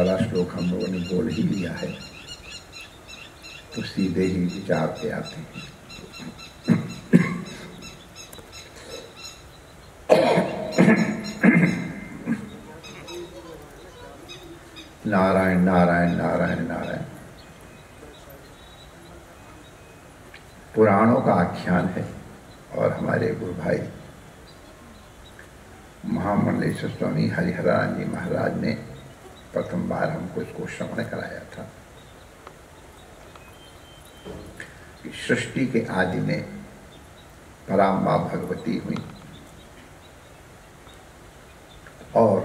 वाला श्लोक हम लोगों ने बोल ही लिया है तो सीधे ही विचार पे आते हैं। नारायण नारायण नारायण नारायण। पुराणों का आख्यान है और हमारे गुरु भाई महामंडलेश्वर स्वामी हरिहरानंद जी महाराज ने प्रथम बार हमको इसको श्रवण कराया था कि सृष्टि के आदि में पराम्बा भगवती हुई और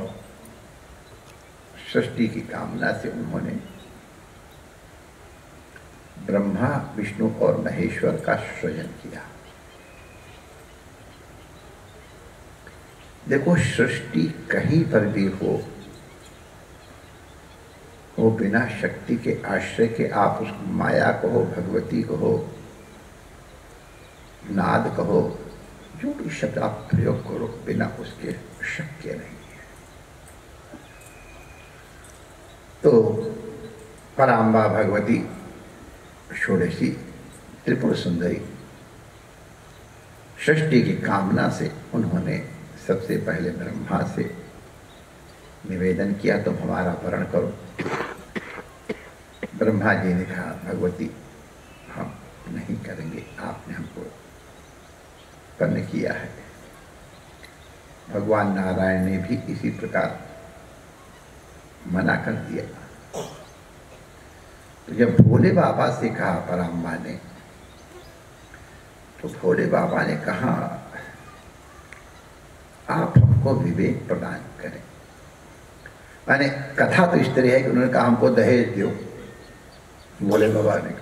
सृष्टि की कामना से उन्होंने ब्रह्मा विष्णु और महेश्वर का सृजन किया। देखो, सृष्टि कहीं पर भी हो, वो बिना शक्ति के आश्रय के, आप उस माया कहो, भगवती कहो, नाद कहो, जो भी शब्द आप प्रयोग करो, बिना उसके शक्य नहीं है। तो पराम्बा भगवती षोडशी त्रिपुर सुंदरी सृष्टि की कामना से उन्होंने सबसे पहले ब्रह्मा से निवेदन किया, तुम हमारा वरण करो। ब्रह्मा जी ने कहा, भगवती हम नहीं करेंगे, आपने हमको उत्पन्न किया है। भगवान नारायण ने भी इसी प्रकार मना कर दिया। तो जब भोले बाबा से कहा पराम्बा ने, तो भोले बाबा ने कहा, आप हमको विवेक प्रदान करें। माने कथा तो इस तरह है कि उन्होंने कहा हमको दहेज दो, भोले बाबा ने।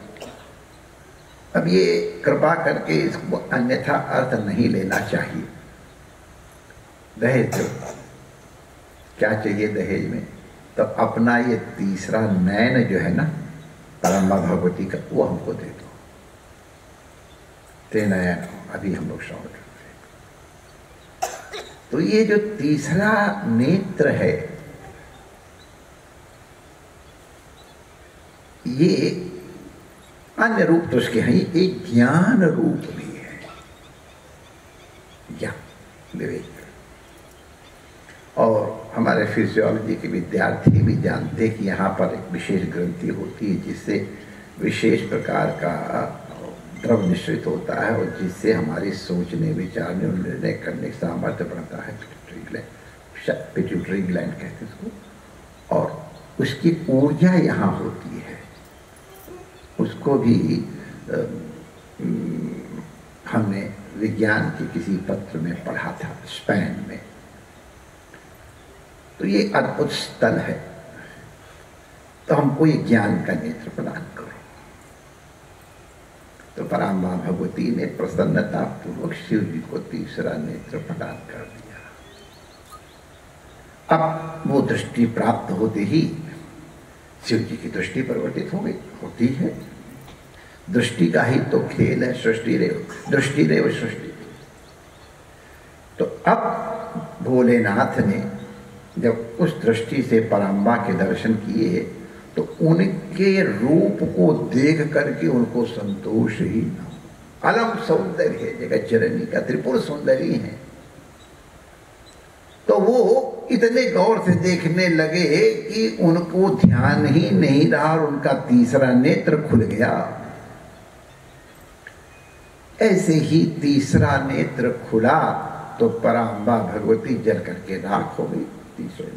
अब ये कृपा करके इसको अन्यथा अर्थ नहीं लेना चाहिए। दहेज दो, क्या चाहिए दहेज में? तो अपना ये तीसरा नयन जो है ना पराम्बा भगवती का, वो हमको दे दो। ते नयन अभी हम लोग श्रवण कर रहे हैं। तो ये जो तीसरा नेत्र है, ये अन्य रूप तो उसके हैं, एक ज्ञान रूप भी है, ज्ञान विवेक। और हमारे फिजियोलॉजी के विद्यार्थी भी जानते हैं कि यहाँ पर एक विशेष ग्रंथि होती है जिससे विशेष प्रकार का द्रव निश्रित होता है और जिससे हमारी सोचने, विचारने और निर्णय करने का सामर्थ्य बढ़ता है। पिट्यूटरी ग्लैंड कहते हैं उसको, और उसकी ऊर्जा यहाँ होती है। उसको भी हमने विज्ञान के किसी पत्र में पढ़ा था, स्पेन में। तो ये अद्भुत स्थल है। तो हमको ये ज्ञान का नेत्र प्रदान करो। तो पराम्बा भगवती ने प्रसन्नता पूर्वक शिव जी को तीसरा नेत्र प्रदान कर दिया। अब वो दृष्टि प्राप्त होते ही शिव जी की दृष्टि परिवर्तित हो गई, होती है। दृष्टि का ही तो खेल है, सृष्टि रेव दृष्टि रेव सृष्टि। तो अब भोलेनाथ ने जब उस दृष्टि से पराम्बा के दर्शन किए तो उनके रूप को देख करके उनको संतोष ही न हो। अलम सौंदर्य है, जगत जननी का त्रिपुर सुंदरी है। तो वो इतने गौर से देखने लगे कि उनको ध्यान ही नहीं रहा और उनका तीसरा नेत्र खुल गया। ऐसे ही तीसरा नेत्र खुला तो पराम्बा भगवती जल करके राख हो गई। तीसरे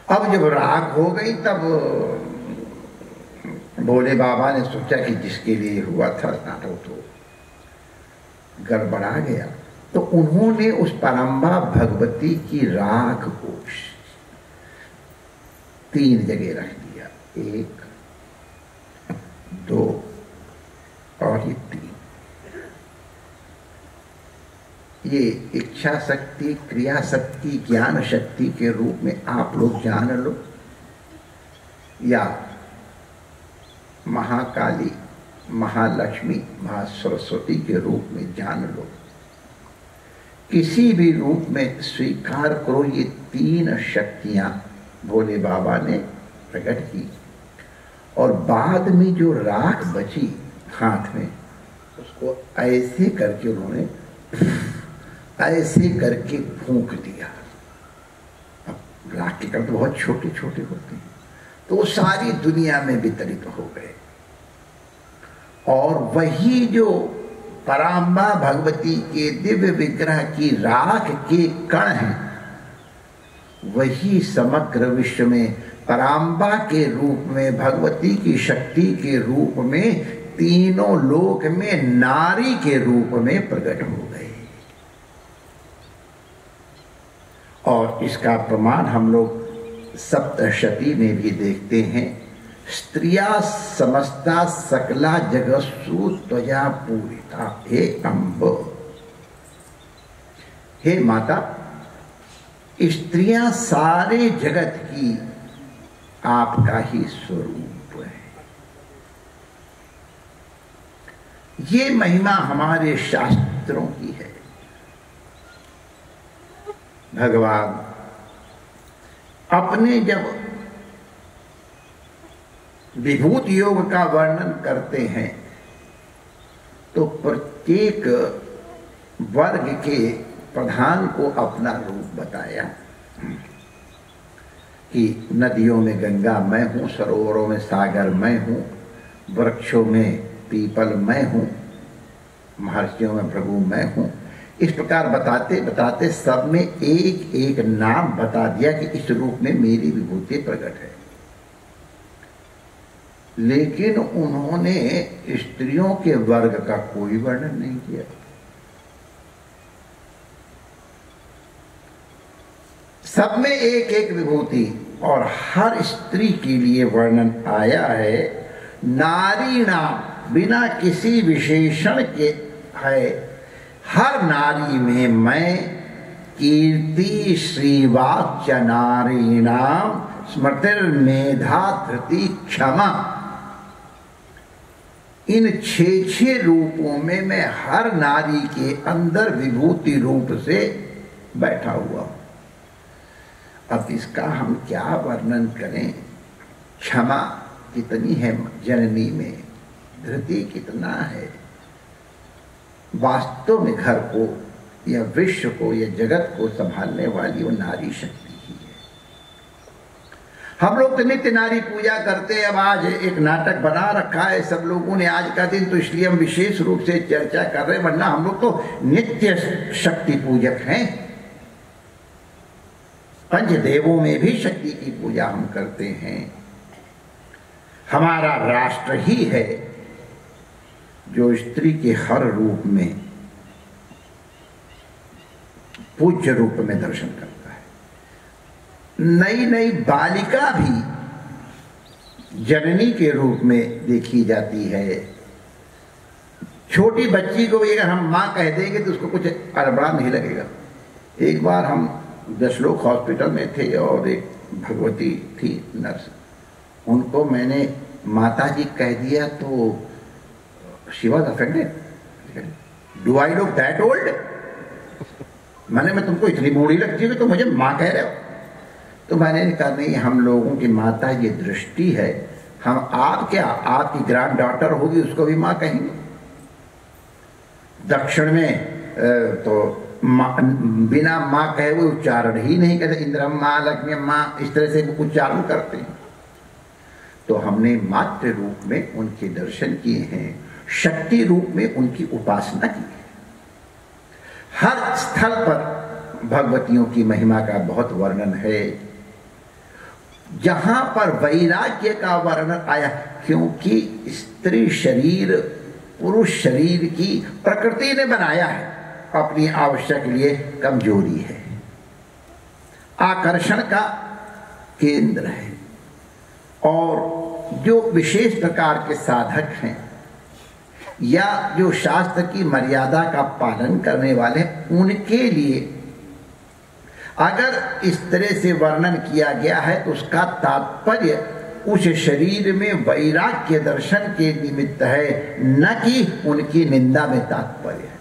अब जब राख हो गई तब भोले बाबा ने सोचा कि जिसके लिए हुआ था नाटक तो गड़बड़ा गया। तो उन्होंने उस पराम्बा भगवती की राख को 3 जगह रख दिया, 1, 2 और ये 3। ये इच्छा शक्ति, क्रिया शक्ति, ज्ञान शक्ति के रूप में आप लोग जान लो, या महाकाली, महालक्ष्मी, महासरस्वती के रूप में जान लो, किसी भी रूप में स्वीकार करो, ये तीन शक्तियां भोले बाबा ने प्रकट की। और बाद में जो राख बची हाथ में, उसको ऐसे करके उन्होंने ऐसे करके फूंक दिया। अब राख के कण तो बहुत छोटे छोटे होते हैं, तो वो सारी दुनिया में वितरित हो गए। और वही जो पराम्बा भगवती के दिव्य विग्रह की राख के कण हैं, वही समग्र विश्व में पराम्बा के रूप में, भगवती की शक्ति के रूप में, तीनों लोक में नारी के रूप में प्रकट हो गए। और इसका प्रमाण हम लोग सप्तशती में भी देखते हैं। स्त्रिया समस्ता सकला जगत्सु त्वया पूरिता, हे अम्ब, हे माता, स्त्रियां सारे जगत की आपका ही स्वरूप है। ये महिमा हमारे शास्त्रों की है। भगवान अपने जब विभूत योग का वर्णन करते हैं तो प्रत्येक वर्ग के प्रधान को अपना रूप बताया कि नदियों में गंगा मैं हूँ, सरोवरों में सागर मैं हूँ, वृक्षों में पीपल मैं हूँ, महर्षियों में भृगु मैं हूँ। इस प्रकार बताते बताते सब में एक एक नाम बता दिया कि इस रूप में मेरी विभूति प्रकट है। लेकिन उन्होंने स्त्रियों के वर्ग का कोई वर्णन नहीं किया। सब में एक एक विभूति, और हर स्त्री के लिए वर्णन आया है। नारी नाम बिना किसी विशेषण के है। हर नारी में मैं कीर्ति श्रीवाच्य नारी नाम स्मृतिर्मेधा धृति क्षमा, इन छह रूपों में मैं हर नारी के अंदर विभूति रूप से बैठा हुआ हूं। अब इसका हम क्या वर्णन करें। क्षमा कितनी है जननी में, धृति कितना है। वास्तव में घर को या विश्व को या जगत को संभालने वाली वो नारी शक्ति ही है। हम लोग तो नित्य नारी पूजा करते हैं। अब आज एक नाटक बना रखा है सब लोगों ने आज का दिन, तो इसलिए हम विशेष रूप से चर्चा कर रहे हैं, वरना हम लोग तो नित्य शक्ति पूजक हैं। पंचदेवों में भी शक्ति की पूजा हम करते हैं। हमारा राष्ट्र ही है जो स्त्री के हर रूप में पूज्य रूप में दर्शन करता है। नई नई बालिका भी जननी के रूप में देखी जाती है। छोटी बच्ची को भी अगर हम माँ कह देंगे तो उसको कुछ अड़बड़ा नहीं लगेगा। एक बार हम जसलोक हॉस्पिटल में थे और एक भगवती थी नर्स, उनको मैंने माता जी कह दिया तो she was affected. Do I look that old? मैं तुमको इतनी बूढ़ी लगती है कि तुम मुझे माँ कह रहे हो? तो मैंने कहा नहीं, हम लोगों की माता ये दृष्टि है। हम आप क्या, आपकी ग्रैंड डॉटर होगी उसको भी माँ कहेंगे। दक्षिण में तो बिना माँ कहे वो उच्चारण ही नहीं करते। इंद्र माँ, लक्ष्मी माँ, इस तरह से उच्चारण करते हैं। तो हमने मातृ रूप में उनके दर्शन किए हैं, शक्ति रूप में उनकी उपासना की है। हर स्थल पर भगवतियों की महिमा का बहुत वर्णन है। जहां पर वैराग्य का वर्णन आया, क्योंकि स्त्री शरीर पुरुष शरीर की प्रकृति ने बनाया है, अपनी आवश्यक लिए कमजोरी है, आकर्षण का केंद्र है। और जो विशेष प्रकार के साधक हैं या जो शास्त्र की मर्यादा का पालन करने वाले, उनके लिए अगर इस तरह से वर्णन किया गया है तो उसका तात्पर्य उस शरीर में वैराग्य दर्शन के निमित्त है, न कि उनकी निंदा में तात्पर्य है।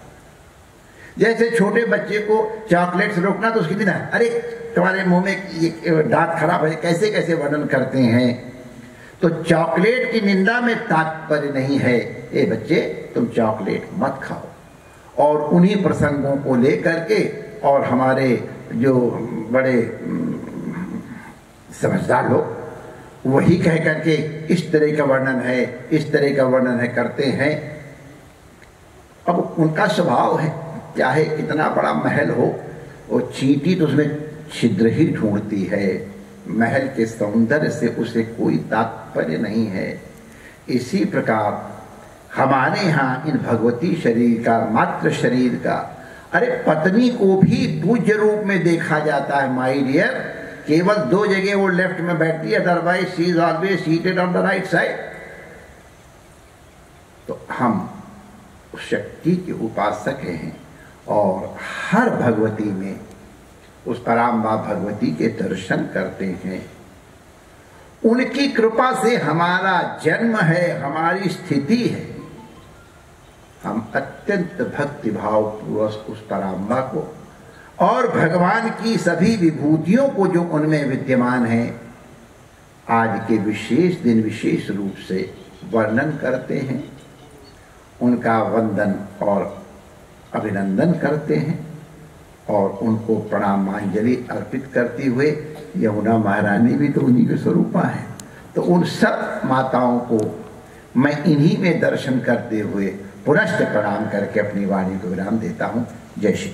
जैसे छोटे बच्चे को चॉकलेट से रोकना तो उसकी दिन अरे तुम्हारे मुंह में ये दांत खराब है, कैसे कैसे वर्णन करते हैं। तो चॉकलेट की निंदा में तात्पर्य नहीं है, ए बच्चे तुम चॉकलेट मत खाओ। और उन्हीं प्रसंगों को लेकर के और हमारे जो बड़े समझदार लोग वही कह करके इस तरह का वर्णन है, इस तरह का वर्णन है करते हैं। अब उनका स्वभाव है, चाहे कितना बड़ा महल हो, वो चींटी तो उसमें छिद्र ही ढूंढती है, महल के सौंदर्य से उसे कोई तात्पर्य नहीं है। इसी प्रकार हमारे यहाँ इन भगवती शरीर का, मात्र शरीर का, अरे पत्नी को भी पूज्य रूप में देखा जाता है माय डियर। केवल 2 जगह वो लेफ्ट में बैठती है, otherwise she is always seated on the right side. तो हम उस शक्ति के उपासक हैं और हर भगवती में उस पराम्बा भगवती के दर्शन करते हैं। उनकी कृपा से हमारा जन्म है, हमारी स्थिति है। हम अत्यंत भक्ति भाव पूर्वक उस पराम्बा को और भगवान की सभी विभूतियों को जो उनमें विद्यमान है, आज के विशेष दिन विशेष रूप से वर्णन करते हैं, उनका वंदन और अभिनंदन करते हैं और उनको प्रणामांजलि अर्पित करते हुए, यमुना महारानी भी तो उन्हीं के स्वरूपा है, तो उन सब माताओं को मैं इन्हीं में दर्शन करते हुए पुनश्च प्रणाम करके अपनी वाणी को विराम देता हूँ। जय श्री